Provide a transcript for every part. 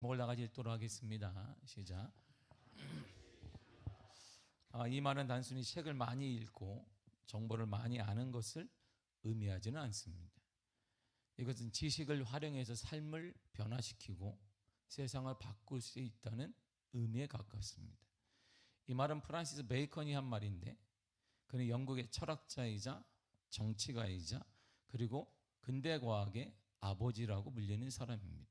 목을 나가지 읽도록 하겠습니다. 시작. 이 말은 단순히 책을 많이 읽고 정보를 많이 아는 것을 의미하지는 않습니다. 이것은 지식을 활용해서 삶을 변화시키고 세상을 바꿀 수 있다는 의미에 가깝습니다. 이 말은 프란시스 베이컨이 한 말인데, 그는 영국의 철학자이자 정치가이자 그리고 근대과학의 아버지라고 불리는 사람입니다.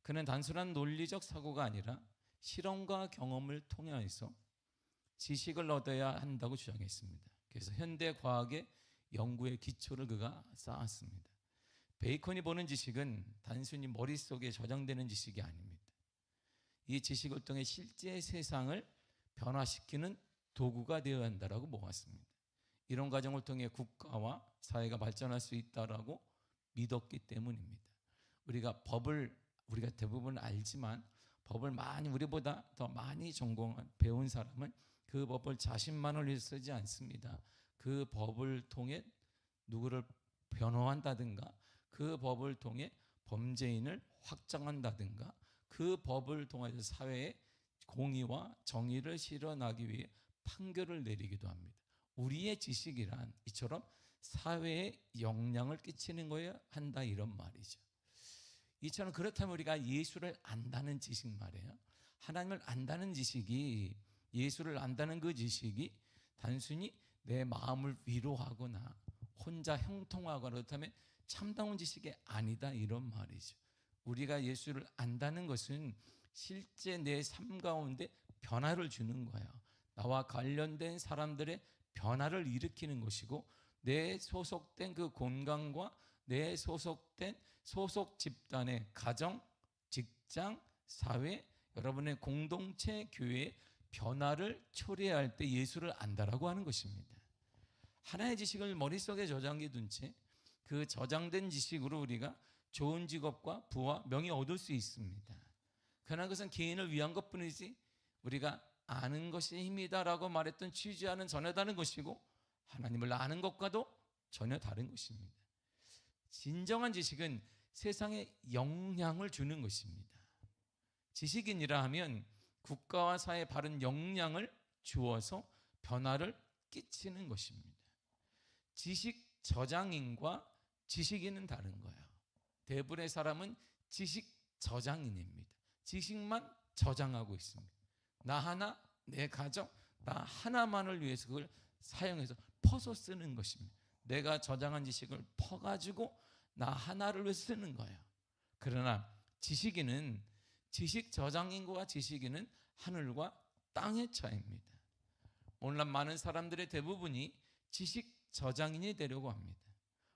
그는 단순한 논리적 사고가 아니라 실험과 경험을 통해서 지식을 얻어야 한다고 주장했습니다. 그래서 현대 과학의 연구의 기초를 그가 쌓았습니다. 베이컨이 보는 지식은 단순히 머릿속에 저장되는 지식이 아닙니다. 이 지식을 통해 실제 세상을 변화시키는 도구가 되어야 한다고 보았습니다. 이런 과정을 통해 국가와 사회가 발전할 수 있다고 믿었기 때문입니다. 우리가 대부분 알지만 법을 우리보다 더 많이 배운 사람은 그 법을 자신만을 위해 쓰지 않습니다. 그 법을 통해 누구를 변호한다든가, 그 법을 통해 범죄인을 확정한다든가, 그 법을 통해서 사회에 공의와 정의를 실현하기 위해 판결을 내리기도 합니다. 우리의 지식이란 이처럼 사회에 영향을 끼치는 거여야 한다, 이런 말이죠. 이처럼 그렇다면 우리가 예수를 안다는 지식 말이에요. 하나님을 안다는 지식이, 예수를 안다는 그 지식이 단순히 내 마음을 위로하거나 혼자 형통하거나 그렇다면 참다운 지식이 아니다, 이런 말이죠. 우리가 예수를 안다는 것은 실제 내 삶 가운데 변화를 주는 거예요. 나와 관련된 사람들의 변화를 일으키는 것이고, 내 소속된 그 공간과 내 소속된 소속 집단의 가정, 직장, 사회, 여러분의 공동체, 교회의 변화를 초래할 때 예수를 안다라고 하는 것입니다. 하나의 지식을 머릿속에 저장해 둔 채 그 저장된 지식으로 우리가 좋은 직업과 부와 명예 얻을 수 있습니다. 그러나 그것은 개인을 위한 것뿐이지 우리가 아는 것이 힘이다라고 말했던 취지와는 전혀 다른 것이고, 하나님을 아는 것과도 전혀 다른 것입니다. 진정한 지식은 세상에 영향을 주는 것입니다. 지식인이라 하면 국가와 사회에 바른 영향을 주어서 변화를 끼치는 것입니다. 지식 저장인과 지식인은 다른 거예요. 대부분의 사람은 지식 저장인입니다. 지식만 저장하고 있습니다. 나 하나, 내 가정, 나 하나만을 위해서 그걸 사용해서 퍼서 쓰는 것입니다. 내가 저장한 지식을 퍼가지고 나 하나를 위해서 쓰는 거예요. 그러나 지식인은, 지식 저장인과 지식인은 하늘과 땅의 차이입니다. 오늘날 많은 사람들의 대부분이 지식 저장인이 되려고 합니다.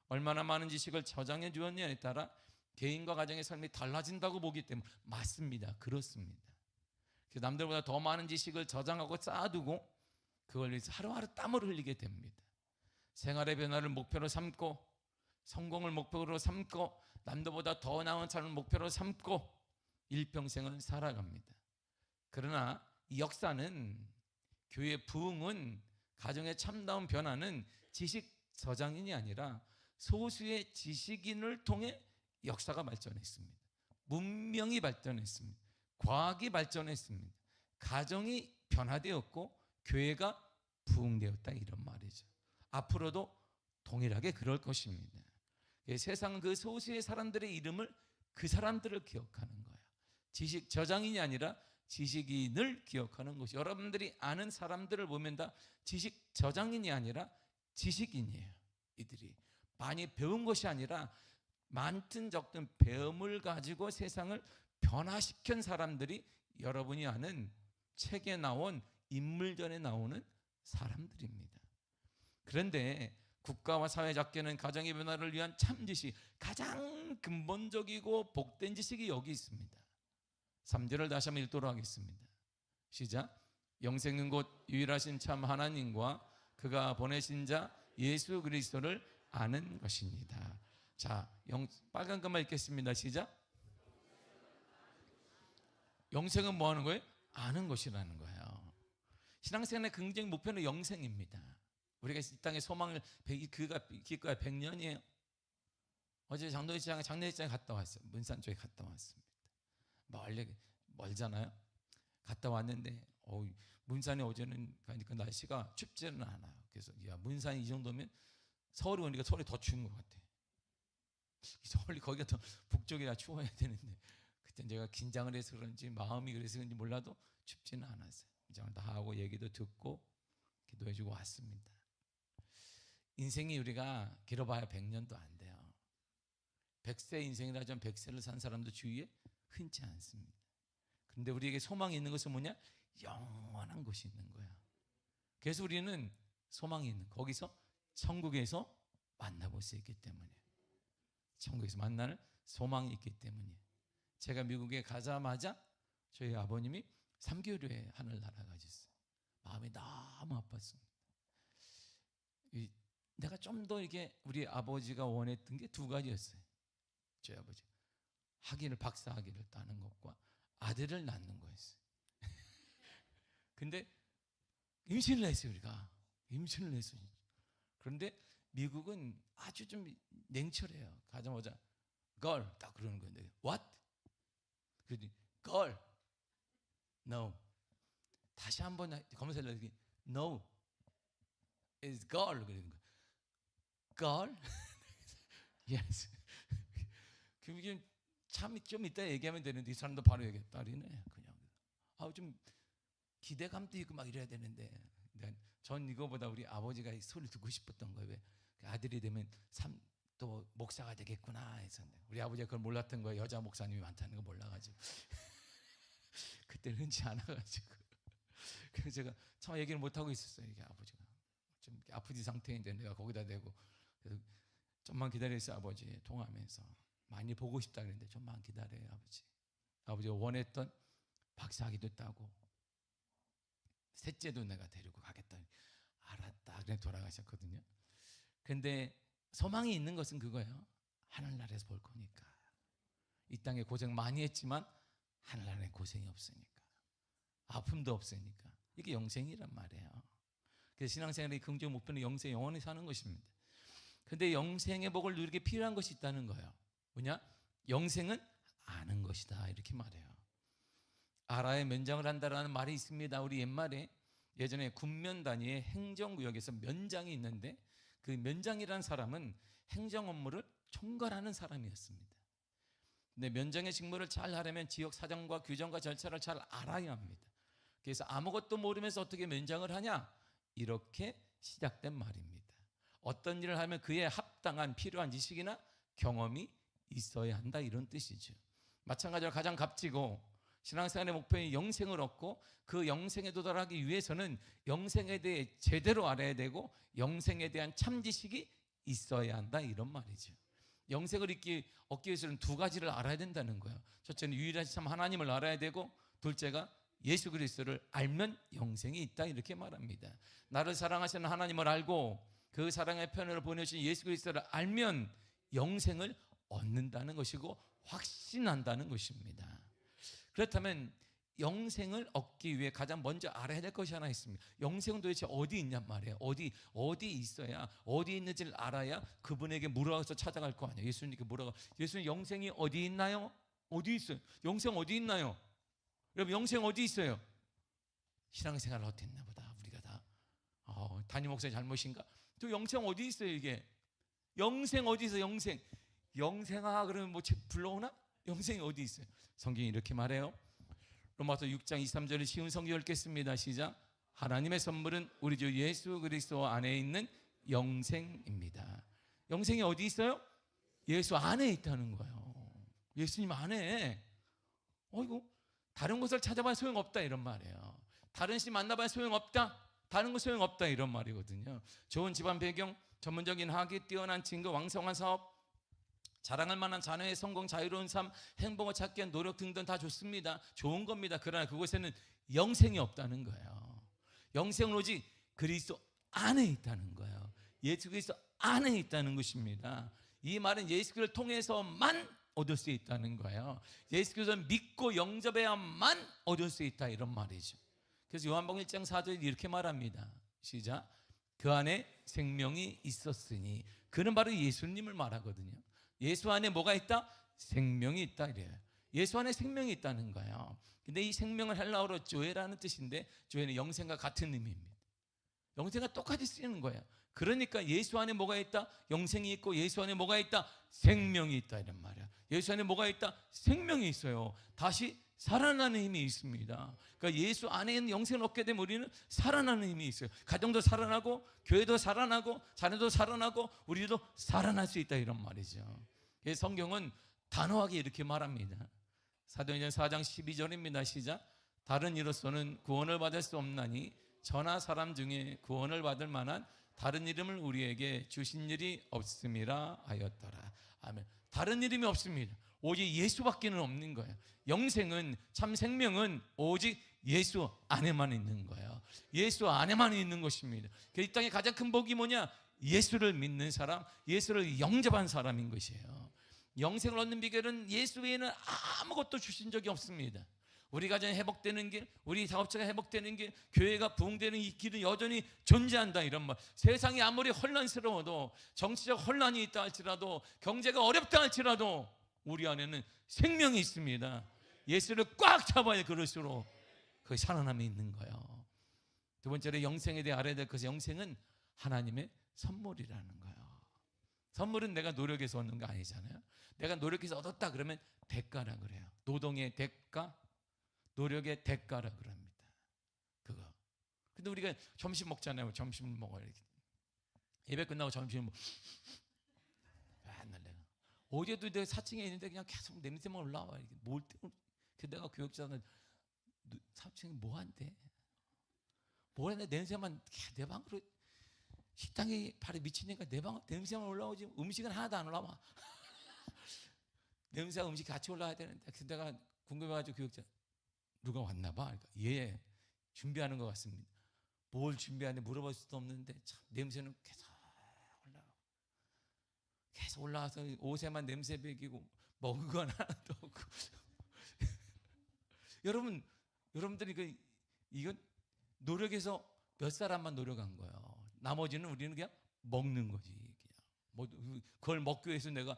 얼마나 많은 지식을 저장해 주었냐에 따라 개인과 가정의 삶이 달라진다고 보기 때문에 맞습니다. 그렇습니다. 남들보다 더 많은 지식을 저장하고 쌓아두고 그걸 위해서 하루하루 땀을 흘리게 됩니다. 생활의 변화를 목표로 삼고, 성공을 목표로 삼고, 남들보다 더 나은 삶을 목표로 삼고 일평생을 살아갑니다. 그러나 이 역사는, 교회의 부흥은, 가정의 참다운 변화는 지식 저장인이 아니라 소수의 지식인을 통해 역사가 발전했습니다. 문명이 발전했습니다. 과학이 발전했습니다. 가정이 변화되었고 교회가 부흥되었다, 이런 말이죠. 앞으로도 동일하게 그럴 것입니다. 세상은 그 소수의 사람들의 이름을, 그 사람들을 기억하는 거예요. 지식 저장인이 아니라 지식인을 기억하는 것이, 여러분들이 아는 사람들을 보면 다 지식 저장인이 아니라 지식인이에요. 이들이 많이 배운 것이 아니라 많든 적든 배움을 가지고 세상을 변화시킨 사람들이 여러분이 아는 책에 나온 인물전에 나오는 사람들입니다. 그런데 국가와 사회 작게는 가정의 변화를 위한 참 지식, 가장 근본적이고 복된 지식이 여기 있습니다. 3절을 다시 한번 읽도록 하겠습니다. 시작. 영생은 곧 유일하신 참 하나님과 그가 보내신 자 예수 그리스도를 아는 것입니다. 자, 빨간 것만 읽겠습니다. 시작. 영생은 뭐 하는 거예요? 아는 것이라는 거예요. 신앙생활의 긍정의 목표는 영생입니다. 우리가 이 땅의 소망을, 그가 기껏 100년이에요. 어제 장례식장에 갔다 왔어요. 문산 쪽에 갔다 왔습니다. 멀잖아요. 갔다 왔는데 문산에 어제는 가니까 날씨가 춥지는 않아요. 그래서 야, 문산이 이 정도면 서울에 오니까 서울이 더 추운 것 같아. 서울이 거기가 더 북쪽이라 추워야 되는데 그때 제가 긴장을 해서 그런지 마음이 그래서 그런지 몰라도 춥지는 않았어요. 긴장을 다 하고 얘기도 듣고 기도해주고 왔습니다. 인생이 우리가 길어봐야 100년도 안 돼요. 100세 인생이라 좀 100세를 산 사람도 주위에 흔치 않습니다. 그런데 우리에게 소망이 있는 것은 뭐냐? 영원한 곳이 있는 거야. 그래서 우리는 소망이 있는 거기서 천국에서 만나볼 수 있기 때문에, 천국에서 만날 소망이 있기 때문에. 제가 미국에 가자마자 저희 아버님이 3개월 후에 하늘 날아가셨어요. 마음이 너무 아팠습니다. 내가 좀 더 이게 우리 아버지가 원했던 게 2가지였어요. 저희 아버지 박사 학위를 따는 것과 아들을 낳는 거였어요. 근데 임신을 했어요. 우리가 임신을 했어요. 그런데 미국은 아주 좀 냉철해요. 가자마자 girl 딱 그러는 건데 what? 그랬더니 girl no. 다시 한번 검사를 하더니 no is girl 그러는 거예요. girl? yes. 그럼 참 좀 이따 얘기하면 되는데 이 사람도 바로 얘기해. 딸이네 그냥. 좀 기대감도 있고 막 이래야 되는데 전 이거보다 우리 아버지가 이 소리를 듣고 싶었던 거예요. 왜? 아들이 되면 또 목사가 되겠구나 해서. 우리 아버지가 그걸 몰랐던 거예요. 여자 목사님이 많다는 거 몰라가지고 그때는 흔치 않아가지고 그래서 제가 참 얘기를 못하고 있었어요. 이게 아버지가 좀 아프지 상태인데 내가 거기다 대고 그래서 좀만 기다려주세요 아버지. 통화하면서 많이 보고 싶다 그랬는데 좀만 기다려요 아버지. 아버지가 원했던 박사학위도 따고 셋째도 내가 데리고 가겠다. 알았다. 그냥 돌아가셨거든요. 근데 소망이 있는 것은 그거예요. 하늘나라에서 볼 거니까. 이 땅에 고생 많이 했지만 하늘나라에 고생이 없으니까, 아픔도 없으니까. 이게 영생이란 말이에요. 그래서 신앙생활의 긍정 목표는 영생, 영원히 사는 것입니다. 근데 영생의 복을 누리기 필요한 것이 있다는 거예요. 뭐냐? 영생은 아는 것이다 이렇게 말해요. 알아야 면장을 한다라는 말이 있습니다. 우리 옛말에 예전에 군면 단위의 행정구역에서 면장이 있는데 그 면장이라는 사람은 행정 업무를 총괄하는 사람이었습니다. 근데 면장의 직무를 잘 하려면 지역 사정과 규정과 절차를 잘 알아야 합니다. 그래서 아무것도 모르면서 어떻게 면장을 하냐? 이렇게 시작된 말입니다. 어떤 일을 하면 그에 합당한 필요한 지식이나 경험이 있어야 한다 이런 뜻이죠. 마찬가지로 가장 값지고 신앙생활의 목표인 영생을 얻고 그 영생에 도달하기 위해서는 영생에 대해 제대로 알아야 되고 영생에 대한 참 지식이 있어야 한다 이런 말이죠. 영생을 얻기 위해서는 2가지를 알아야 된다는 거예요. 첫째는 유일하신 참 하나님을 알아야 되고 둘째가 예수 그리스도를 알면 영생이 있다 이렇게 말합니다. 나를 사랑하시는 하나님을 알고 그 사랑의 편을 보내주신 예수 그리스도를 알면 영생을 얻는다는 것이고 확신한다는 것입니다. 그렇다면 영생을 얻기 위해 가장 먼저 알아야 될 것이 하나 있습니다. 영생은 도대체 어디 있냔 말이에요. 어디 있어야, 어디 있는지를 알아야 그분에게 물어가서 찾아갈 거 아니에요. 예수님께 물어가. 예수님 영생이 어디 있나요? 어디 있어요? 영생 어디 있나요? 여러분 영생 어디 있어요? 신앙생활을 어땠나 보다. 우리가 다 담임 목사의 잘못인가? 또 영생 어디 있어요 이게? 영생 어디 있어요? 영생아 그러면 뭐 불러오나? 영생이 어디 있어요? 성경이 이렇게 말해요. 로마서 6장 23절을 쉬운 성경 읽겠습니다. 시작. 하나님의 선물은 우리 주 예수 그리스도 안에 있는 영생입니다. 영생이 어디 있어요? 예수 안에 있다는 거예요. 예수님 안에. 이거 다른 곳을 찾아봐야 소용없다 이런 말이에요. 다른 씨 만나봐야 소용없다. 다른 거 소용없다 이런 말이거든요. 좋은 집안 배경, 전문적인 학위, 뛰어난 친구, 왕성한 사업, 자랑할 만한 자녀의 성공, 자유로운 삶, 행복을 찾기 위한 노력 등등 다 좋습니다. 좋은 겁니다. 그러나 그곳에는 영생이 없다는 거예요. 영생은 오직 그리스도 안에 있다는 거예요. 예수 그리스도 안에 있다는 것입니다. 이 말은 예수 그리스도를 통해서만 얻을 수 있다는 거예요. 예수 그리스도를 믿고 영접해야만 얻을 수 있다 이런 말이죠. 그래서 요한복음 1장 4절에 이렇게 말합니다. 시작. 그 안에 생명이 있었으니. 그는 바로 예수님을 말하거든요. 예수 안에 뭐가 있다? 생명이 있다 이래요. 예수 안에 생명이 있다는 거예요. 근데 이 생명은 헬라어로 조에라는 뜻인데, 조에는 영생과 같은 의미입니다. 영생과 똑같이 쓰이는 거예요. 그러니까 예수 안에 뭐가 있다? 영생이 있고, 예수 안에 뭐가 있다? 생명이 있다, 이런 말이야. 예수 안에 뭐가 있다? 생명이 있어요. 다시 살아나는 힘이 있습니다. 그러니까 예수 안에 있는 영생을 얻게 되면 우리는 살아나는 힘이 있어요. 가정도 살아나고, 교회도 살아나고, 자녀도 살아나고, 우리도 살아날 수 있다, 이런 말이죠. 성경은 단호하게 이렇게 말합니다. 사도행전 4장 12절입니다. 시작. 다른 이로서는 구원을 받을 수 없나니 저나 사람 중에 구원을 받을 만한 다른 이름을 우리에게 주신 일이 없음이라 하였더라. 아멘. 다른 이름이 없습니다. 오직 예수밖에는 없는 거예요. 영생은, 참 생명은 오직 예수 안에만 있는 거예요. 예수 안에만 있는 것입니다. 이 땅의 가장 큰 복이 뭐냐? 예수를 믿는 사람, 예수를 영접한 사람인 것이에요. 영생을 얻는 비결은 예수 외에는 아무것도 주신 적이 없습니다. 우리 가정이 회복되는 길, 우리 사업체가 회복되는 길, 교회가 부흥되는 이 길은 여전히 존재한다, 이런 말. 세상이 아무리 혼란스러워도, 정치적 혼란이 있다 할지라도, 경제가 어렵다 할지라도 우리 안에는 생명이 있습니다. 예수를 꽉 잡아야 그럴수록 그 살아남이 있는 거예요. 두 번째로 영생에 대해 알아야 될 것은, 영생은 하나님의 선물이라는 거예요. 선물은 내가 노력해서 얻는 거 아니잖아요. 내가 노력해서 얻었다 그러면 대가라 그래요. 노동의 대가, 노력의 대가라 그럽니다. 그거. 근데 우리가 점심 먹잖아요. 점심을 먹어요. 이렇게. 예배 끝나고 점심을 먹. 맨날 내가 어제도 내가 4층에 있는데 그냥 계속 냄새만 올라와. 뭘 때문에? 내가 교육자는 4층에 뭐 한대? 뭘 했는데 냄새만 내 방으로, 식당에 발에 미치니까 내 방 냄새만 올라오지 음식은 하나도 안 올라와. 냄새와 음식 같이 올라와야 되는데. 그래서 내가 궁금해가지고 교육자, 누가 왔나 봐. 그러니까 예, 준비하는 것 같습니다. 뭘 준비하는지 물어볼 수도 없는데 참 냄새는 계속 올라와서 옷에만 냄새 배기고 먹은 건 하나도 없고. 여러분들이 이건 노력해서 몇 사람만 노력한 거예요. 나머지는 우리는 그냥 먹는 거지. 그걸 먹기 위해서 내가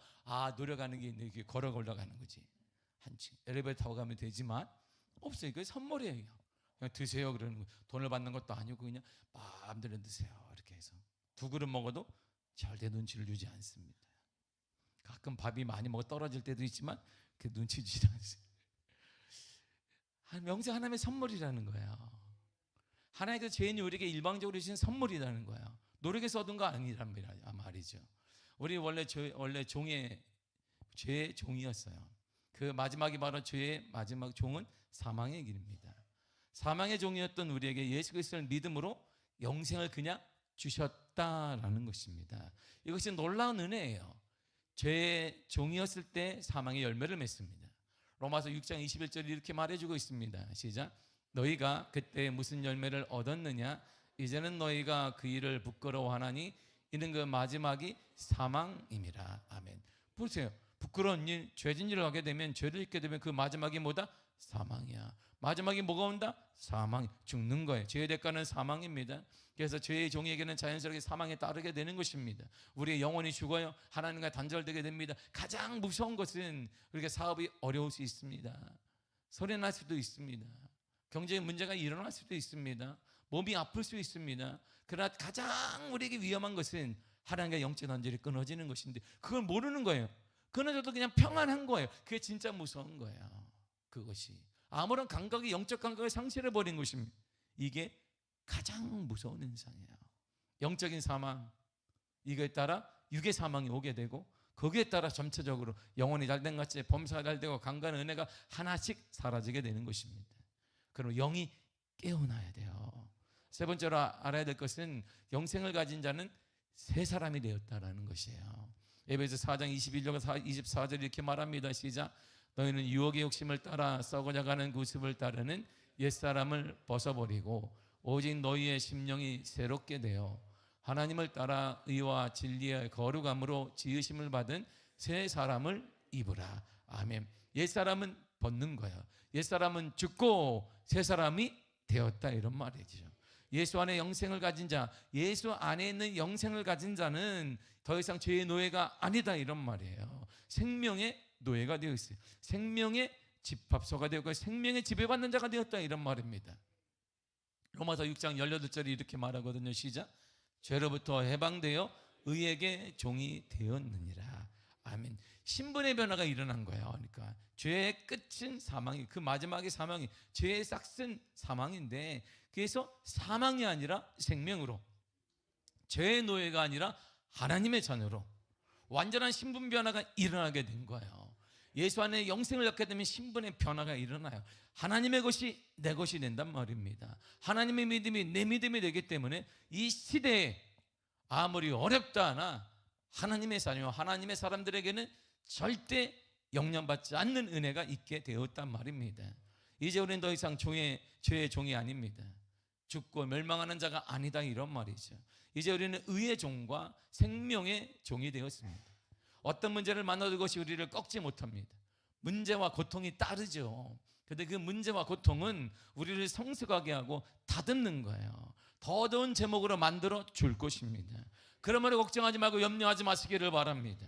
노력하는 게 이렇게 걸어 올라가는 거지. 한층 엘리베이터 타고 가면 되지만 없어요. 그게 선물이에요. 그냥 드세요 그러는 거예요. 돈을 받는 것도 아니고 그냥 마음대로 드세요 이렇게 해서. 두 그릇 먹어도 절대 눈치를 주지 않습니다. 가끔 밥이 많이 먹어 떨어질 때도 있지만 그 눈치 주지 않습니다. 영생 하나님의 선물이라는 거예요. 하나님께서 죄인 우리에게 일방적으로 주신 선물이라는 거예요. 노력해서 얻은 거 아니란 말이죠. 우리 원래 종의 죄의 종이었어요. 그 마지막이 바로 죄의 마지막 종은 사망의 길입니다. 사망의 종이었던 우리에게 예수 그리스도를 믿음으로 영생을 그냥 주셨다라는 것입니다. 이것이 놀라운 은혜예요. 죄의 종이었을 때 사망의 열매를 맺습니다. 로마서 6장 21절 이렇게 말해주고 있습니다. 시작. 너희가 그때 무슨 열매를 얻었느냐? 이제는 너희가 그 일을 부끄러워하나니 이는 그 마지막이 사망임이라. 아멘. 보세요. 부끄러운 일, 죄진 일을 하게 되면, 죄를 짓게 되면 그 마지막이 뭐다? 사망이야. 마지막이 뭐가 온다? 사망, 죽는 거예요. 죄의 대가는 사망입니다. 그래서 죄의 종에게는 자연스럽게 사망에 따르게 되는 것입니다. 우리의 영혼이 죽어요. 하나님과 단절되게 됩니다. 가장 무서운 것은 우리가 사업이 어려울 수 있습니다. 소리 날 수도 있습니다. 경제에 문제가 일어날 수도 있습니다. 몸이 아플 수 있습니다. 그러나 가장 우리에게 위험한 것은 하나님과 영적 단절이 끊어지는 것인데, 그걸 모르는 거예요. 끊어져도 그냥 평안한 거예요. 그게 진짜 무서운 거예요. 그것이 아무런 감각이, 영적 감각을 상실해버린 것입니다. 이게 가장 무서운 현상이에요. 영적인 사망, 이거에 따라 육의 사망이 오게 되고, 거기에 따라 전체적으로 영혼이 잘된 것이 범사가 잘되고 강간 은혜가 하나씩 사라지게 되는 것입니다. 그럼 영이 깨어나야 돼요. 세 번째로 알아야 될 것은 영생을 가진 자는 새 사람이 되었다라는 것이에요. 에베소 4장 21절 24절 이렇게 말합니다. 시작. 너희는 유혹의 욕심을 따라 썩어져가는 구습을 따르는 옛사람을 벗어버리고 오직 너희의 심령이 새롭게 되어 하나님을 따라 의와 진리의 거룩함으로 지으심을 받은 새 사람을 입으라. 아멘. 옛사람은 벗는 거예요. 옛사람은 죽고 새 사람이 되었다, 이런 말이죠. 예수 안에 영생을 가진 자, 예수 안에 있는 영생을 가진 자는 더 이상 죄의 노예가 아니다, 이런 말이에요. 생명의 노예가 되어 있어요. 생명의 집합소가 되었고 생명의 지배받는 자가 되었다, 이런 말입니다. 로마서 6장 18절이 이렇게 말하거든요. 시작. 죄로부터 해방되어 의에게 종이 되었느니라. 아멘. 신분의 변화가 일어난 거예요. 그러니까 죄의 끝은 사망이, 그 마지막의 사망이 죄의 싹슨 사망인데, 그래서 사망이 아니라 생명으로, 죄의 노예가 아니라 하나님의 자녀로 완전한 신분 변화가 일어나게 된 거예요. 예수 안에 영생을 얻게 되면 신분의 변화가 일어나요. 하나님의 것이 내 것이 된단 말입니다. 하나님의 믿음이 내 믿음이 되기 때문에 이 시대에 아무리 어렵다 하나 하나님의 자녀, 하나님의 사람들에게는 절대 영향받지 않는 은혜가 있게 되었단 말입니다. 이제 우리는 더 이상 죄의 종이 아닙니다. 죽고 멸망하는 자가 아니다, 이런 말이죠. 이제 우리는 의의 종과 생명의 종이 되었습니다. 어떤 문제를 만나도 그것이 우리를 꺾지 못합니다. 문제와 고통이 따르죠. 그런데 그 문제와 고통은 우리를 성숙하게 하고 다듬는 거예요. 더 좋은 제목으로 만들어 줄 것입니다. 그러므로 걱정하지 말고 염려하지 마시기를 바랍니다.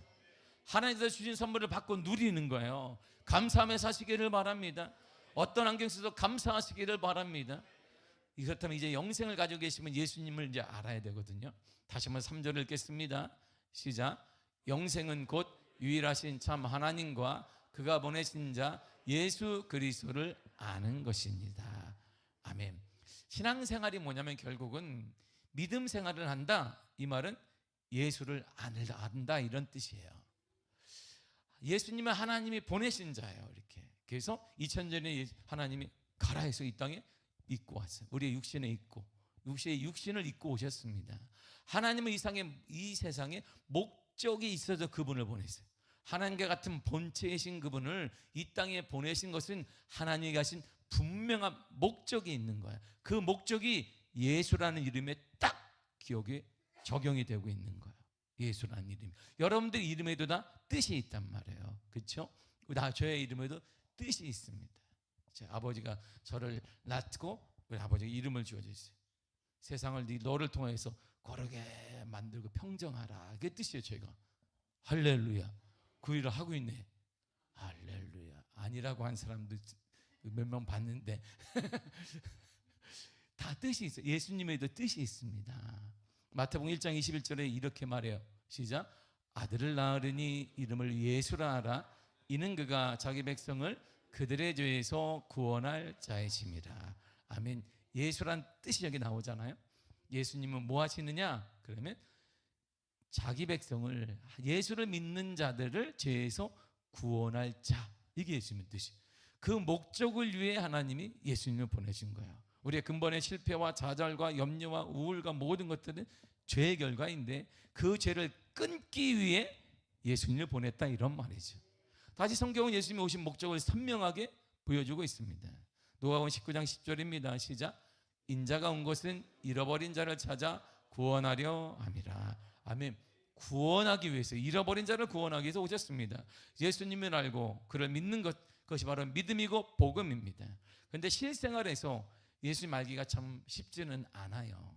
하나님께서 주신 선물을 받고 누리는 거예요. 감사하며 사시기를 바랍니다. 어떤 환경 속에서도 감사하시기를 바랍니다. 그렇다면 이제 영생을 가지고 계시면 예수님을 이제 알아야 되거든요. 다시 한번 3절을 읽겠습니다. 시작. 영생은 곧 유일하신 참 하나님과 그가 보내신 자 예수 그리스도를 아는 것입니다. 아멘. 신앙생활이 뭐냐면 결국은 믿음 생활을 한다, 이 말은 예수를 안다, 이런 뜻이에요. 예수님은 하나님이 보내신 자예요. 이렇게. 그래서 2000년에 하나님이 가라 해서 이 땅에 입고 왔어요. 우리의 육신에 입고, 육신을 입고 오셨습니다. 하나님은 이 세상에 목적이 있어서 그분을 보냈어요. 하나님과 같은 본체이신 그분을 이 땅에 보내신 것은 하나님이 가신 분명한 목적이 있는 거예요. 그 목적이 예수라는 이름에 딱 기억에 적용이 되고 있는 거예요. 예수라는 이름. 여러분들 이름에도 다 뜻이 있단 말이에요. 그렇죠? 저의 이름에도 뜻이 있습니다. 제 아버지가 저를 낳고 우리 아버지가 이름을 지어주셨어요. 세상을 너를 통해서 거룩하게 만들고 평정하라, 그게 뜻이에요. 제가 할렐루야, 그 일을 하고 있네. 할렐루야. 아니라고 한 사람도 몇 명 봤는데 다 뜻이 있어요. 예수님에도 뜻이 있습니다. 마태복음 1장 21절에 이렇게 말해요. 시작. 아들을 낳으리니 이름을 예수라 하라. 이는 그가 자기 백성을 그들의 죄에서 구원할 자이심이라. 아멘. 예수란 뜻이 여기 나오잖아요. 예수님은 뭐 하시느냐? 그러면 자기 백성을, 예수를 믿는 자들을 죄에서 구원할 자, 이게 예수님의 뜻이에요. 그 목적을 위해 하나님이 예수님을 보내신 거예요. 우리의 근본의 실패와 좌절과 염려와 우울과 모든 것들은 죄의 결과인데 그 죄를 끊기 위해 예수님을 보냈다, 이런 말이죠. 다시 성경은 예수님이 오신 목적을 선명하게 보여주고 있습니다. 누가복음 19장 10절입니다. 시작. 인자가 온 것은 잃어버린 자를 찾아 구원하려 함이라. 아멘. 구원하기 위해서, 잃어버린 자를 구원하기 위해서 오셨습니다. 예수님을 알고 그를 믿는 것이 바로 믿음이고 복음입니다. 그런데 실생활에서 예수님 알기가 참 쉽지는 않아요.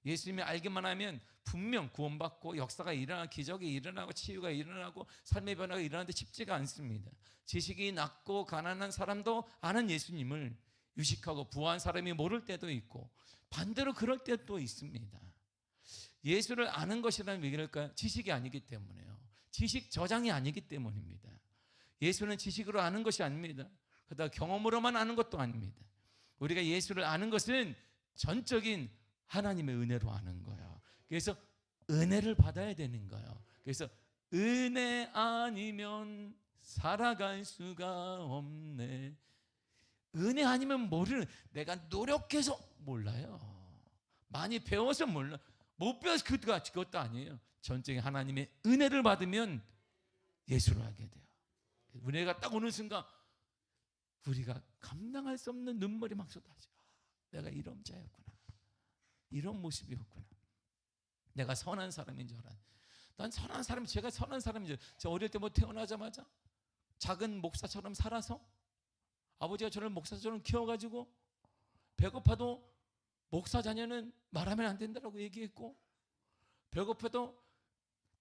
예수님이 알기만 하면 분명 구원받고 역사가 일어나고 기적이 일어나고 치유가 일어나고 삶의 변화가 일어나는데 쉽지가 않습니다. 지식이 낮고 가난한 사람도 아는 예수님을 유식하고 부한 사람이 모를 때도 있고 반대로 그럴 때도 있습니다. 예수를 아는 것이라는 왜 그럴까요? 지식이 아니기 때문에요. 지식 저장이 아니기 때문입니다. 예수는 지식으로 아는 것이 아닙니다. 그러다 경험으로만 아는 것도 아닙니다. 우리가 예수를 아는 것은 전적인 하나님의 은혜로 아는 거예요. 그래서 은혜를 받아야 되는 거예요. 그래서 은혜 아니면 살아갈 수가 없네. 은혜 아니면 모르는, 내가 노력해서 몰라요. 많이 배워서 몰라. 못 배워서 그것도 아니에요. 전적인 하나님의 은혜를 받으면 예수를 알게 돼요. 은혜가 딱 오는 순간 우리가 감당할 수 없는 눈물이 막 쏟아져. 내가 이런 자였구나. 이런 모습이었구나. 내가 선한 사람인 줄 알았는데, 난 선한 사람, 제가 선한 사람인 줄. 제가 어릴 때 뭐 태어나자마자 작은 목사처럼 살아서 아버지가 저를 목사처럼 키워가지고 배고파도 목사 자녀는 말하면 안 된다라고 얘기했고, 배고파도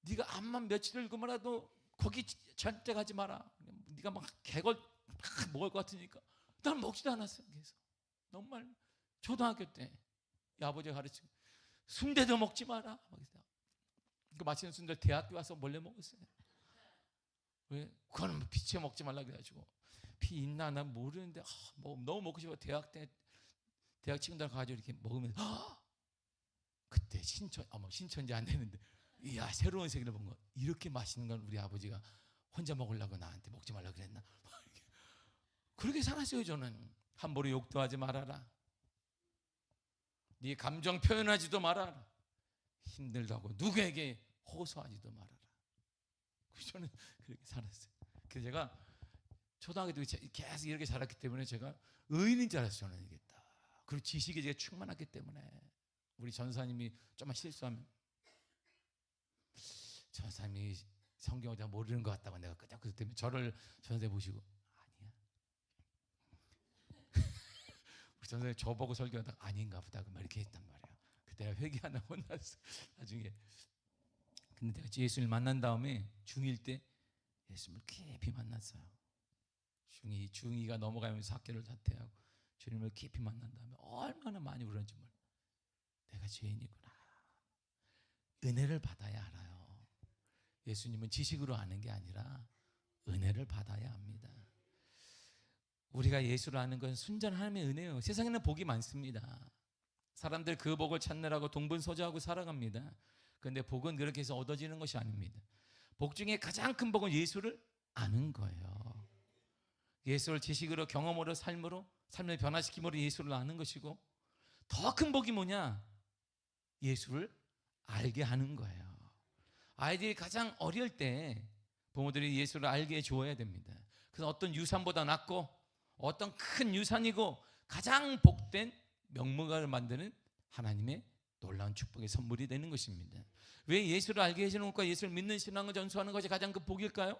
네가 암만 며칠을 굶어라도 거기 절대 가지 마라. 네가 막 막 먹을 것 같으니까 난 먹지도 않았어요. 그래서 정말 초등학교 때 이 아버지가 가르치고 순대도 먹지 마라. 그 맛있는 순대를 대학교 와서 몰래 먹었어요. 왜? 그거는 피채 먹지 말라 그래가지고 피 있나 난 모르는데 너무 먹고 싶어. 대학 친구들 가가지고 이렇게 먹으면 그때 신천지 안 되는데 이야 새로운 세계를 본 거. 이렇게 맛있는 건 우리 아버지가 혼자 먹으려고 나한테 먹지 말라 그랬나? 그렇게 살았어요. 저는 함부로 욕도 하지 말아라. 네 감정 표현하지도 말아라. 힘들다고 누구에게 호소하지도 말아라. 저는 그렇게 살았어요. 그래서 제가 초등학교 때 계속 이렇게 자랐기 때문에 제가 의인인 줄 알았어요. 저는 이게 딱. 그리고 지식에 제가 충만하기 때문에 우리 전사님이 좀만 실수하면 전사님이 성경을 잘 모르는 것 같다고 내가 그냥 그것 때문에 저를 전사님 보시고 아니야. 우리 전사님 저보고 설교하다가 아닌가 보다 막 이렇게 했단 말이에요. 그때 내가 회개하나 혼났어. 나중에. 근데 내가 예수를 만난 다음에 중1 때 예수님을 깊이 만났어요. 중2가 넘어가면서 학교를 자퇴하고 주님을 깊이 만난 다음에 얼마나 많이 울었는지 몰라. 내가 죄인이구나. 은혜를 받아야 알아요. 예수님은 지식으로 아는 게 아니라 은혜를 받아야 합니다. 우리가 예수를 아는 건 순전한 하나님의 은혜예요. 세상에는 복이 많습니다. 사람들 그 복을 찾느라고 동분서주하고 살아갑니다. 그런데 복은 그렇게 해서 얻어지는 것이 아닙니다. 복 중에 가장 큰 복은 예수를 아는 거예요. 예수를 지식으로 경험으로 삶을 변화시킴으로 예수를 아는 것이고, 더 큰 복이 뭐냐? 예수를 알게 하는 거예요. 아이들이 가장 어릴 때 부모들이 예수를 알게 해줘야 됩니다. 그래서 어떤 유산보다 낫고 어떤 큰 유산이고 가장 복된 명문가를 만드는 하나님의 놀라운 축복의 선물이 되는 것입니다. 왜 예수를 알게 해주는 것과 예수를 믿는 신앙을 전수하는 것이 가장 큰 복일까요?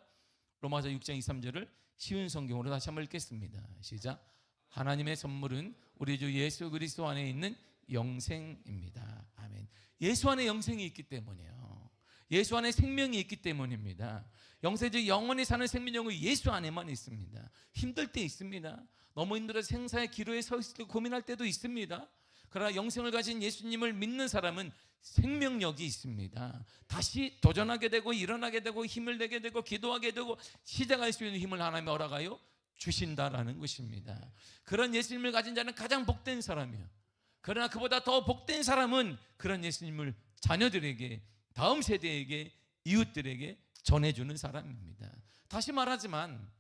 로마서 6장 2, 3절을 쉬운 성경으로 다시 한번 읽겠습니다. 시작. 하나님의 선물은 우리 주 예수 그리스도 안에 있는 영생입니다. 아멘. 예수 안에 영생이 있기 때문이에요. 예수 안에 생명이 있기 때문입니다. 영생적 영원히 사는 생명력은 예수 안에만 있습니다. 힘들 때 있습니다. 너무 힘들어서 생사의 기로에 서 있을 때 고민할 때도 있습니다. 그러나 영생을 가진 예수님을 믿는 사람은 생명력이 있습니다. 다시 도전하게 되고 일어나게 되고 힘을 내게 되고 기도하게 되고 시작할 수 있는 힘을 하나님이 허락하여 주신다라는 것입니다. 그런 예수님을 가진 자는 가장 복된 사람이에요. 그러나 그보다 더 복된 사람은 그런 예수님을 자녀들에게, 다음 세대에게, 이웃들에게 전해주는 사람입니다. 다시 말하지만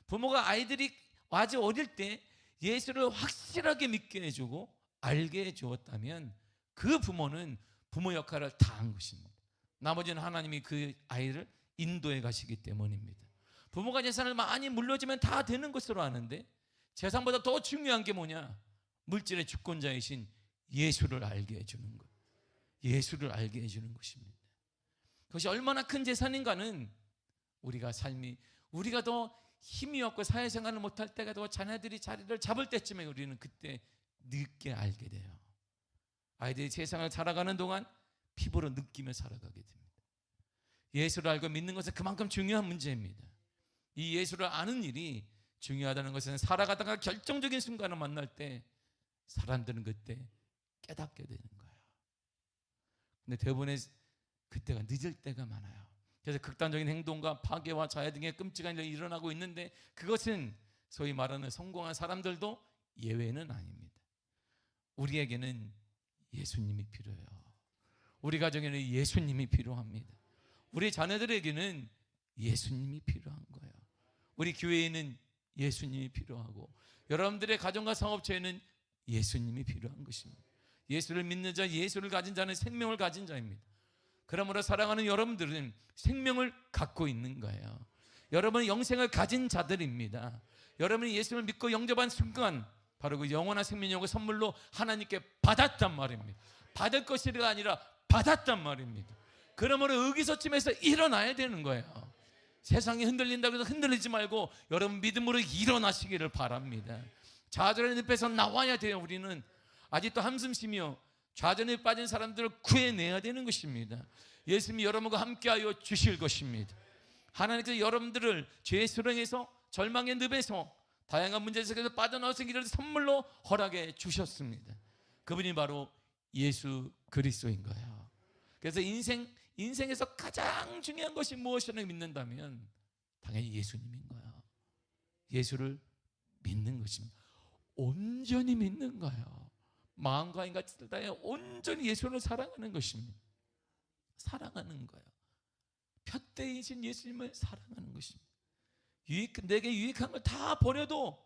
부모가 아이들이 아주 어릴 때 예수를 확실하게 믿게 해주고 알게 해주었다면 그 부모는 부모 역할을 다 한 것입니다. 나머지는 하나님이 그 아이를 인도해 가시기 때문입니다. 부모가 재산을 많이 물려주면 다 되는 것으로 아는데 재산보다 더 중요한 게 뭐냐? 물질의 주권자이신 예수를 알게 해주는 것. 예수를 알게 해주는 것입니다. 그것이 얼마나 큰 재산인가는 우리가 더 힘이 없고 사회생활을 못할 때가 더 자녀들이 자리를 잡을 때쯤에 우리는 그때 늦게 알게 돼요. 아이들이 세상을 살아가는 동안 피부로 느끼며 살아가게 됩니다. 예수를 알고 믿는 것은 그만큼 중요한 문제입니다. 이 예수를 아는 일이 중요하다는 것은 살아가다가 결정적인 순간을 만날 때 사람들은 그때 깨닫게 되는 거예요. 근데 대부분의 그때가 늦을 때가 많아요. 그래서 극단적인 행동과 파괴와 자해 등의 끔찍한 일이 일어나고 있는데 그것은 소위 말하는 성공한 사람들도 예외는 아닙니다. 우리에게는 예수님이 필요해요. 우리 가정에는 예수님이 필요합니다. 우리 자녀들에게는 예수님이 필요한 거예요. 우리 교회에는 예수님이 필요하고 여러분들의 가정과 사업체에는 예수님이 필요한 것입니다. 예수를 믿는 자, 예수를 가진 자는 생명을 가진 자입니다. 그러므로 사랑하는 여러분들은 생명을 갖고 있는 거예요. 여러분은 영생을 가진 자들입니다. 여러분이 예수를 믿고 영접한 순간 바로 그 영원한 생명력을 선물로 하나님께 받았단 말입니다. 받을 것이 아니라 받았단 말입니다. 그러므로 의기소침해서 일어나야 되는 거예요. 세상이 흔들린다고 해서 흔들리지 말고 여러분 믿음으로 일어나시기를 바랍니다. 좌절의 늪에서 나와야 돼요. 우리는 아직도 한숨 쉬며 좌절에 빠진 사람들을 구해내야 되는 것입니다. 예수님이 여러분과 함께하여 주실 것입니다. 하나님께서 여러분들을 죄의 수렁에서 절망의 늪에서 다양한 문제 속에서 빠져나올 수 있는 길을 선물로 허락해 주셨습니다. 그분이 바로 예수 그리스도인 거예요. 그래서 인생에서 가장 중요한 것이 무엇이라고 믿는다면 당연히 예수님인 거예요. 예수를 믿는 것입니다. 온전히 믿는 거예요. 마음과 인과 뜻을 다해 온전히 예수를 사랑하는 것입니다. 사랑하는 거예요. 푯대이신 예수님을 사랑하는 것입니다. 내게 유익한 걸 다 버려도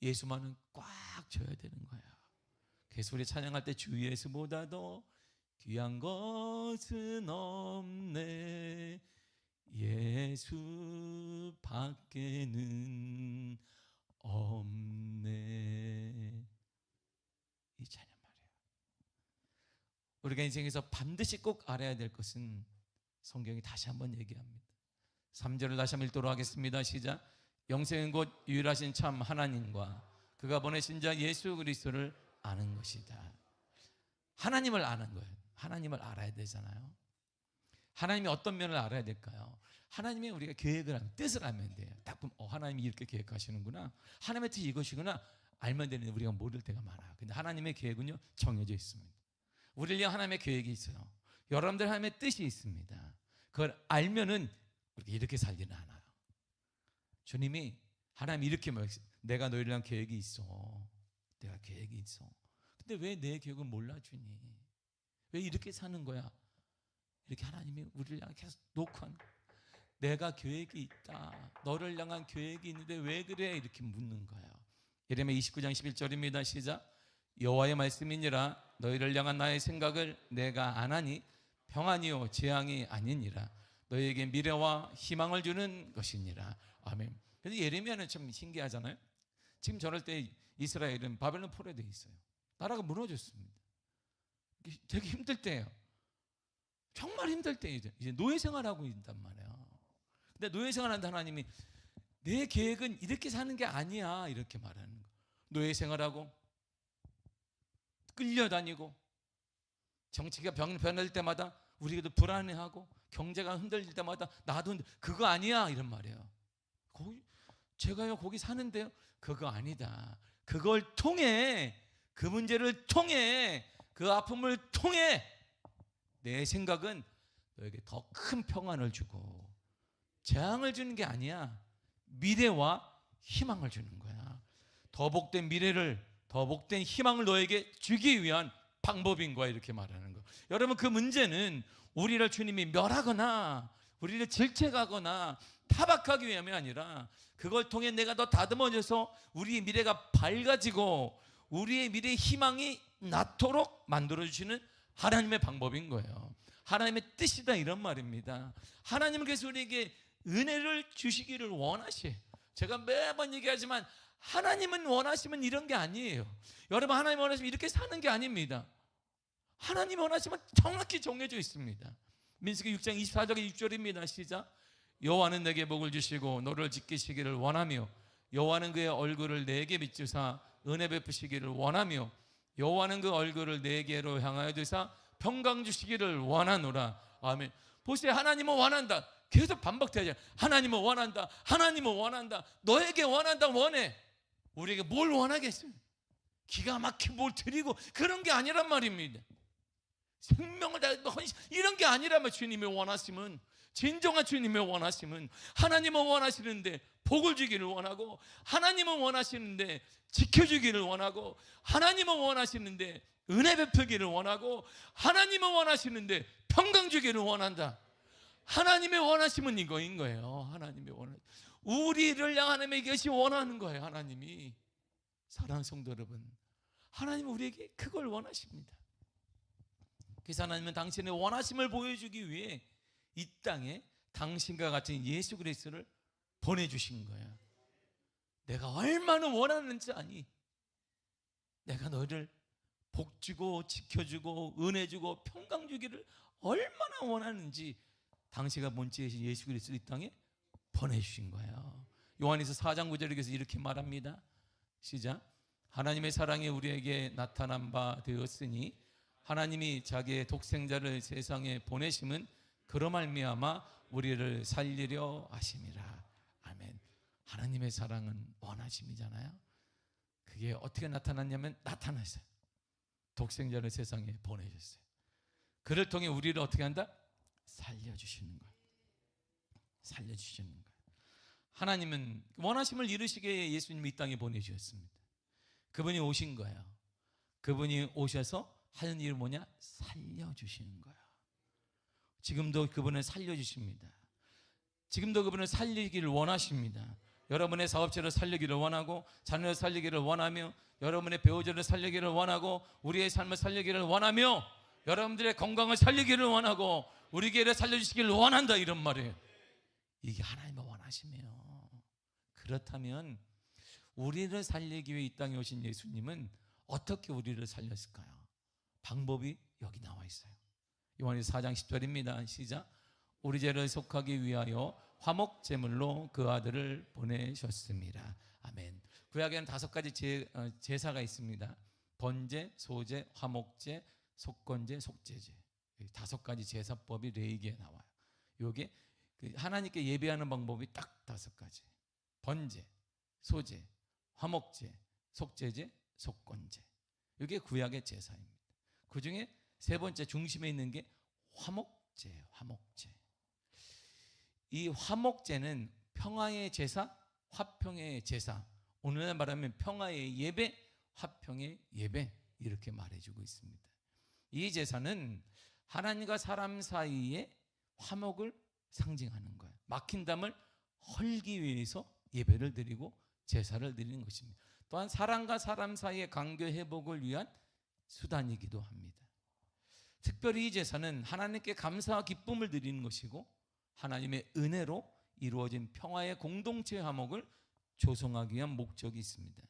예수만은 꽉 져야 되는 거예요. 그래서 우리 찬양할 때 주 예수보다도 귀한 것은 없네, 예수 밖에는 없네, 이 찬양 말이에요. 우리가 인생에서 반드시 꼭 알아야 될 것은 성경이 다시 한번 얘기합니다. 3절을 다시 한번 읽도록 하겠습니다. 시작. 영생은 곧 유일하신 참 하나님과 그가 보내신 자 예수 그리스도를 아는 것이다. 하나님을 아는 거예요. 하나님을 알아야 되잖아요. 하나님이 어떤 면을 알아야 될까요? 하나님이 우리가 계획을 하면, 뜻을 알면 돼요. 딱 보면 하나님이 이렇게 계획하시는구나, 하나님의 뜻이 이것이구나 알면 되는데 우리가 모를 때가 많아요. 근데 하나님의 계획은요 정해져 있습니다. 우리를 위한 하나님의 계획이 있어요. 여러분들 하나님의 뜻이 있습니다. 그걸 알면은 우리가 이렇게 살지는 않아요. 주님이, 하나님이 이렇게 말했어요. 내가 너희를 위한 계획이 있어. 내가 계획이 있어. 근데 왜 내 계획을 몰라주니? 왜 이렇게 사는 거야? 이렇게 하나님이 우리를 향해 계속 놓고 하는 거야. 내가 계획이 있다, 너를 향한 계획이 있는데 왜 그래? 이렇게 묻는 거예요. 예레미야 29장 11절입니다. 시작. 여호와의 말씀이니라 너희를 향한 나의 생각을 내가 아나니 평안이요 재앙이 아니니라, 너희에게 미래와 희망을 주는 것이니라. 아멘. 그래서 예레미야는 참 신기하잖아요. 지금 저럴 때 이스라엘은 바벨론 포로에 돼 있어요. 나라가 무너졌습니다. 되게 힘들 때예요. 정말 힘들 때 이제 노예 생활하고 있단 말이에요. 근데 노예 생활하는데 하나님이 내 계획은 이렇게 사는 게 아니야 이렇게 말하는 거예요. 노예 생활하고 끌려다니고 정치가 변할 때마다 우리도 불안해하고 경제가 흔들릴 때마다 나도 그거 아니야 이런 말이에요. 제가요 거기 사는데요, 그거 아니다. 그걸 통해, 그 문제를 통해, 그 아픔을 통해 내 생각은 너에게 더 큰 평안을 주고 재앙을 주는 게 아니야, 미래와 희망을 주는 거야. 더 복된 미래를, 더 복된 희망을 너에게 주기 위한 방법인 거야 이렇게 말하는 거. 여러분, 그 문제는 우리를 주님이 멸하거나 우리를 질책하거나 타박하기 위함이 아니라 그걸 통해 내가 더 다듬어져서 우리의 미래가 밝아지고 우리의 미래의 희망이 낳도록 만들어주시는 하나님의 방법인 거예요. 하나님의 뜻이다 이런 말입니다. 하나님은 그래서 우리에게 은혜를 주시기를 원하셔요. 제가 매번 얘기하지만 하나님은 원하시면 이런 게 아니에요. 여러분, 하나님 원하시면 이렇게 사는 게 아닙니다. 하나님 원하시면 정확히 정해져 있습니다. 민수기 6장 24절의 6절입니다. 시작. 여호와는 내게 복을 주시고 너를 지키시기를 원하며 여호와는 그의 얼굴을 내게 비추사 은혜 베푸시기를 원하며 여호와는 그 얼굴을 내게로 향하여 두사 평강 주시기를 원하노라. 아멘. 보세요, 하나님은 원한다. 계속 반복돼야죠. 하나님은 원한다. 하나님은 원한다. 너에게 원한다. 원해. 우리에게 뭘 원하겠습니까? 기가 막힌 뭘 드리고 그런 게 아니란 말입니다. 생명을 다해서 헌신, 이런 게 아니라면 주님이 원하시면, 진정한 주님이 원하시면, 하나님은 원하시는데 복을 주기를 원하고, 하나님은 원하시는데 지켜주기를 원하고, 하나님은 원하시는데 은혜 베풀기를 원하고, 하나님은 원하시는데 평강 주기를 원한다. 하나님의 원하심은 이거인 거예요. 하나님의 원하심, 우리를 향한 하나님의 이것이 원하는 거예요. 하나님이, 사랑하는 성도 여러분, 하나님은 우리에게 그걸 원하십니다. 그래서 하나님은 당신의 원하심을 보여주기 위해 이 땅에 당신과 같은 예수 그리스도를 보내주신 거예요. 내가 얼마나 원하는지 아니? 내가 너를 복주고 지켜주고 은혜 주고 평강 주기를 얼마나 원하는지 당신과 본체이신 예수 그리스도를 이 땅에 보내주신 거예요. 요한에서 4장 9절에서 이렇게 말합니다. 시작. 하나님의 사랑이 우리에게 나타난 바 되었으니 하나님이 자기의 독생자를 세상에 보내심은 그로 말미암아 우리를 살리려 하심이라. 아멘. 하나님의 사랑은 원하심이잖아요. 그게 어떻게 나타났냐면 나타났어요. 독생자를 세상에 보내셨어요. 그를 통해 우리를 어떻게 한다? 살려주시는 거예요. 살려주시는 거예요. 하나님은 원하심을 이루시기에 예수님을 이 땅에 보내주셨습니다. 그분이 오신 거예요. 그분이 오셔서 하는 일이 뭐냐? 살려주시는 거예요. 지금도 그분을 살려주십니다. 지금도 그분을 살리기를 원하십니다. 여러분의 사업체를 살리기를 원하고, 자녀를 살리기를 원하며, 여러분의 배우자를 살리기를 원하고, 우리의 삶을 살리기를 원하며, 여러분들의 건강을 살리기를 원하고, 우리 교회를 살려주시기를 원한다, 이런 말이에요. 이게 하나님의 원하심이에요. 그렇다면 우리를 살리기 위해 이 땅에 오신 예수님은 어떻게 우리를 살렸을까요? 방법이 여기 나와 있어요. 요한일서 4장 10절입니다. 시작. 우리 죄를 속하기 위하여 화목제물로 그 아들을 보내셨습니다. 아멘. 구약에는 5가지 제사가 있습니다. 번제, 소제, 화목제, 속건제, 속죄제. 5가지 제사법이 레위기에 나와요. 이게 하나님께 예배하는 방법이 딱 5가지. 번제, 소제, 화목제, 속죄제, 속건제. 이게 구약의 제사입니다. 그 중에 3번째 중심에 있는 게 화목제예요. 화목제. 이 화목제는 평화의 제사, 화평의 제사. 오늘날 말하면 평화의 예배, 화평의 예배, 이렇게 말해주고 있습니다. 이 제사는 하나님과 사람 사이에 화목을 상징하는 거예요. 막힌 담을 헐기 위해서 예배를 드리고 제사를 드리는 것입니다. 또한 사람과 사람 사이의 관계 회복을 위한 수단이기도 합니다. 특별히 이 제사는 하나님께 감사와 기쁨을 드리는 것이고, 하나님의 은혜로 이루어진 평화의 공동체 화목을 조성하기 위한 목적이 있습니다.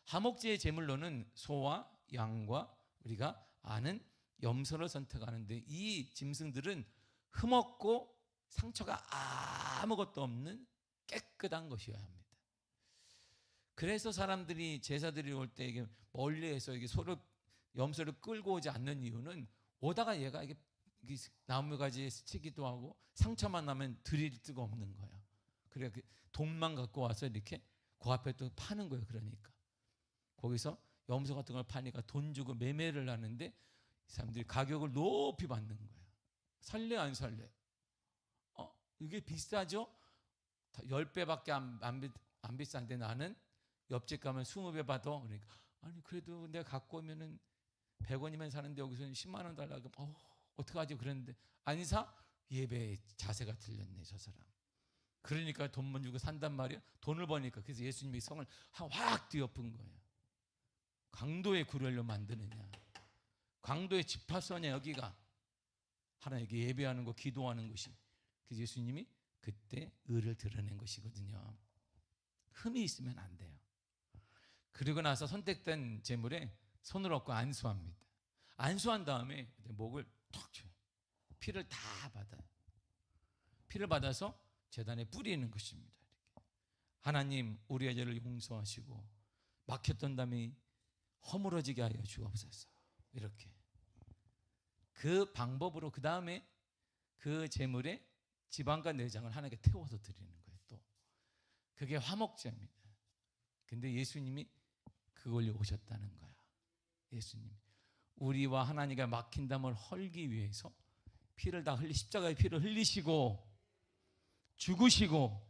화목제의 제물로는 소와 양과 우리가 아는 염소를 선택하는데, 이 짐승들은 흠없고 상처가 아무것도 없는 깨끗한 것이어야 합니다. 그래서 사람들이 제사드리러 올 때 이게 멀리에서 이게 염소를 끌고 오지 않는 이유는, 오다가 얘가 이게 나무가지에 스치기도 하고 상처만 나면 드릴 수가 없는 거예요. 그래 돈만 갖고 와서 이렇게 그 앞에 또 파는 거예요. 그러니까 거기서 염소 같은 걸 파니까 돈 주고 매매를 하는데, 이 사람들이 가격을 높이 받는 거예요. 살래 안 살래? 이게 비싸죠? 10배밖에 안 비싼데 나는 옆집 가면 20배 받아. 그러니까 아니 그래도 내가 갖고 오면은 100원이면 사는데 여기서는 10만 원 달라고 어떡하지? 그랬는데 안 사? 예배의 자세가 틀렸네 저 사람. 그러니까 돈만 주고 산단 말이에요. 돈을 버니까. 그래서 예수님이 성을 확 뒤엎은 거예요. 강도의 구렬로 만드느냐, 강도의 집합소냐, 여기가 하나님께 예배하는 거, 기도하는 것이. 그래서 예수님이 그때 의를 드러낸 것이거든요. 흠이 있으면 안 돼요. 그리고 나서 선택된 제물에 손을 얹고 안수합니다. 안수한 다음에 목을 툭 쳐요. 피를 다 받아요. 피를 받아서 제단에 뿌리는 것입니다. 하나님, 우리의 죄를 용서하시고 막혔던 담이 허물어지게 하여 주옵소서. 이렇게 그 방법으로 그 다음에 그 제물에 지방과 내장을 하나님께 태워서 드리는 거예요. 또 그게 화목제입니다. 근데 예수님이 그걸 오셨다는 거야. 예수님 우리와 하나님과 막힌 담을 헐기 위해서 피를 다 십자가의 피를 흘리시고 죽으시고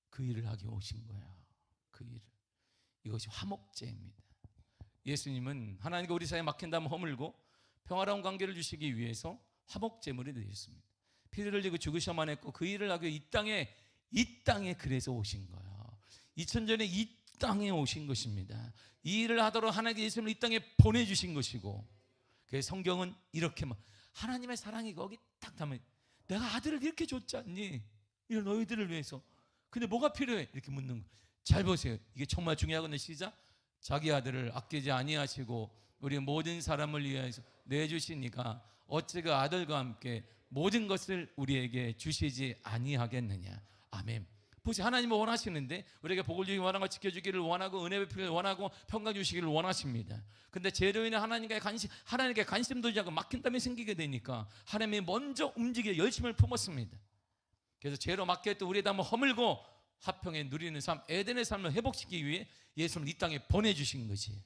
그 일을 하기 오신 거야. 그 일을. 이것이 화목제입니다. 예수님은 하나님과 우리 사이에 막힌 담을 허물고 평화로운 관계를 주시기 위해서 화목제물이 되셨습니다. 피를 흘리고 죽으셔만 했고 그 일을 하기 위해 이 땅에 그래서 오신 거예요. 2000전에 이 땅에 오신 것입니다. 이 일을 하도록 하나님께 예수님을 이 땅에 보내주신 것이고, 그래서 성경은 이렇게 하나님의 사랑이 거기 딱 담아. 내가 아들을 이렇게 줬지 않니? 이런 너희들을 위해서. 근데 뭐가 필요해? 이렇게 묻는 거. 잘 보세요. 이게 정말 중요하거든요. 시작. 자기 아들을 아끼지 아니하시고 우리 모든 사람을 위해서 내주시니까 어찌 그 아들과 함께 모든 것을 우리에게 주시지 아니하겠느냐. 아멘. 보세요. 하나님은 원하시는데 우리에게 복을 주기 원하고 지켜주기를 원하고 은혜 베풀기를 원하고 평강 주시기를 원하십니다. 근데 죄로 인해 하나님께 관심도 주지 않고 막힌 땀이 생기게 되니까 하나님이 먼저 움직여 열심을 품었습니다. 그래서 죄로 막혀있던 우리의 담을 허물고 화평에 누리는 삶, 에덴의 삶을 회복시키기 위해 예수님을 이 땅에 보내주신 것이에요.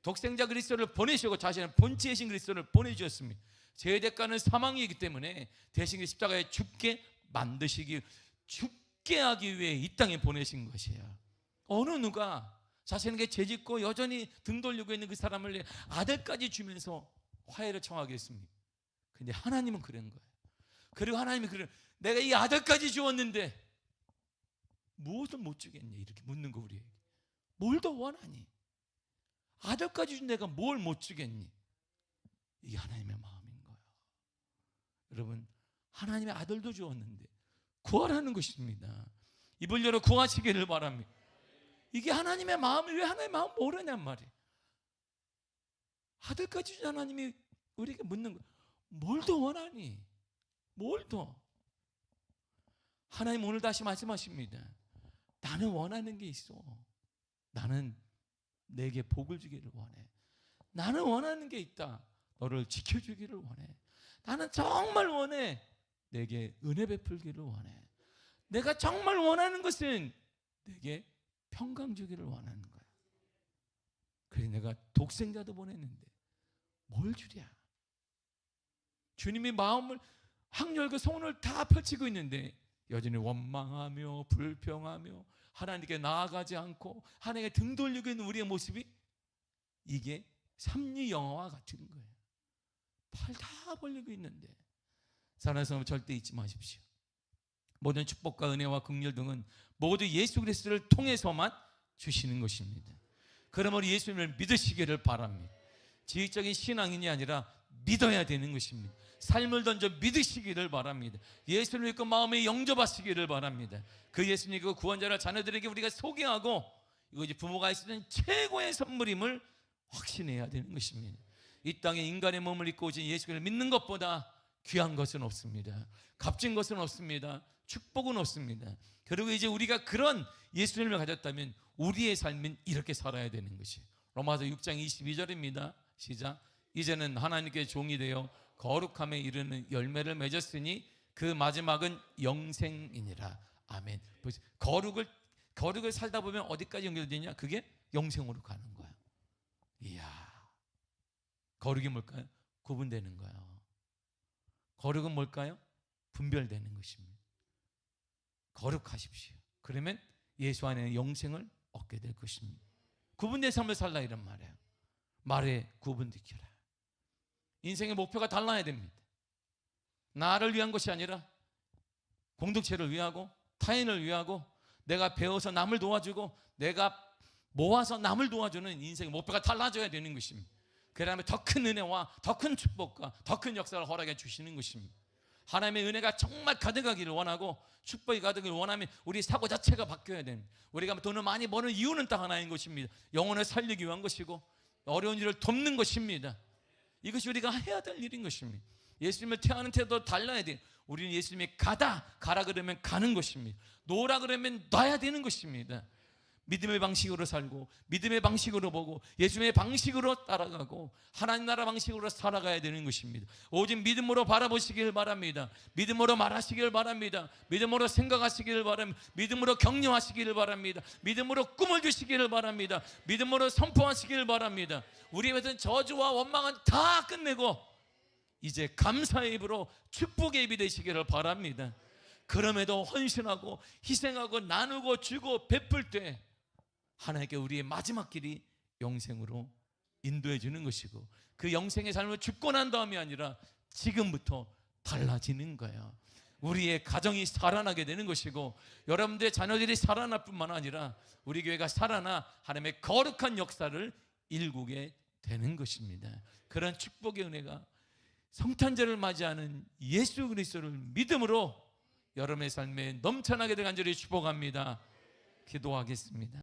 독생자 그리스도를 보내시고 자신의 본체의 신 그리스도를 보내주셨습니다. 죄의 대가는 사망이기 때문에 대신 십자가에 죽게 하기 위해 이 땅에 보내신 것이에요. 어느 누가 자신에게 죄짓고 여전히 등 돌리고 있는 그 사람을 아들까지 주면서 화해를 청하겠습니까? 근데 하나님은 그런 거예요. 그리고 하나님이 내가 이 아들까지 주었는데 무엇을 못 주겠니? 이렇게 묻는 거 우리에게. 뭘 더 원하니? 아들까지 준 내가 뭘 못 주겠니? 이게 하나님의 마음인 거예요. 여러분, 하나님의 아들도 주었는데 구하라는 것입니다. 입을 열어 구하시기를 바랍니다. 이게 하나님의 마음을, 왜 하나님의 마음 모르냔 말이에요. 아들까지 준 하나님이 우리에게 묻는 거예요. 뭘 더 원하니? 뭘 더? 하나님 오늘 다시 말씀하십니다. 나는 원하는 게 있어. 나는 내게 복을 주기를 원해. 나는 원하는 게 있다. 너를 지켜주기를 원해. 나는 정말 원해. 내게 은혜 베풀기를 원해. 내가 정말 원하는 것은 내게 평강 주기를 원하는 거야. 그래서 내가 독생자도 보냈는데 뭘 주랴? 주님이 마음을 확 열고 손을 다 펼치고 있는데 여전히 원망하며 불평하며 하나님께 나아가지 않고 하나님께 등 돌리고 있는 우리의 모습이, 이게 삼리 영화와 같은 거예요. 팔 다 벌리고 있는데. 사랑하는 성도 절대 잊지 마십시오. 모든 축복과 은혜와 긍휼 등은 모두 예수 그리스도를 통해서만 주시는 것입니다. 그러므로 예수님을 믿으시기를 바랍니다. 지식적인 신앙인이 아니라 믿어야 되는 것입니다. 삶을 던져 믿으시기를 바랍니다. 예수를 믿고 마음에 영접하시기를 바랍니다. 그 예수님, 그 구원자를 자녀들에게 우리가 소개하고, 이것이 부모가 있는 최고의 선물임을 확신해야 되는 것입니다. 이 땅에 인간의 몸을 입고 오신 예수를 믿는 것보다 귀한 것은 없습니다. 값진 것은 없습니다. 축복은 없습니다. 그리고 이제 우리가 그런 예수님을 가졌다면 우리의 삶은 이렇게 살아야 되는 것이에요. 로마서 6장 22절입니다. 시작. 이제는 하나님께 종이 되어 거룩함에 이르는 열매를 맺었으니 그 마지막은 영생이니라. 아멘. 거룩을 살다 보면 어디까지 연결되냐? 그게 영생으로 가는 거야. 이야, 거룩이 뭘까요? 구분되는 거예요. 거룩은 뭘까요? 분별되는 것입니다. 거룩하십시오. 그러면 예수 안에 영생을 얻게 될 것입니다. 구분된 삶을 살라, 이런 말이에요. 말에 구분지켜라. 인생의 목표가 달라야 됩니다. 나를 위한 것이 아니라 공동체를 위하고 타인을 위하고 내가 배워서 남을 도와주고 내가 모아서 남을 도와주는 인생의 목표가 달라져야 되는 것입니다. 그러면 더 큰 은혜와 더 큰 축복과 더 큰 역사를 허락해 주시는 것입니다. 하나님의 은혜가 정말 가득하기를 원하고 축복이 가득하기를 원하면 우리 사고 자체가 바뀌어야 됩니다. 우리가 돈을 많이 버는 이유는 딱 하나인 것입니다. 영혼을 살리기 위한 것이고 어려운 일을 돕는 것입니다. 이것이 우리가 해야 될 일인 것입니다. 예수님을 태하는 태도 달라야 돼요. 우리는 예수님이 가라 그러면 가는 것입니다. 놓으라 그러면 놔야 되는 것입니다. 믿음의 방식으로 살고 믿음의 방식으로 보고 예수님의 방식으로 따라가고 하나님 나라 방식으로 살아가야 되는 것입니다. 오직 믿음으로 바라보시길 바랍니다. 믿음으로 말하시길 바랍니다. 믿음으로 생각하시기를 바랍니다. 믿음으로 격려하시기를 바랍니다. 믿음으로 꿈을 주시기를 바랍니다. 믿음으로 선포하시기를 바랍니다. 우리의 모든 저주와 원망은 다 끝내고 이제 감사의 입으로 축복의 입이 되시기를 바랍니다. 그럼에도 헌신하고 희생하고 나누고 주고 베풀 때 하나님께 우리의 마지막 길이 영생으로 인도해 주는 것이고 그 영생의 삶을 죽고 난 다음이 아니라 지금부터 달라지는 거예요. 우리의 가정이 살아나게 되는 것이고 여러분들의 자녀들이 살아날 뿐만 아니라 우리 교회가 살아나 하나님의 거룩한 역사를 일구게 되는 것입니다. 그런 축복의 은혜가 성탄절을 맞이하는 예수 그리스도를 믿음으로 여러분의 삶에 넘쳐나게 될 간절히 축복합니다. 기도하겠습니다.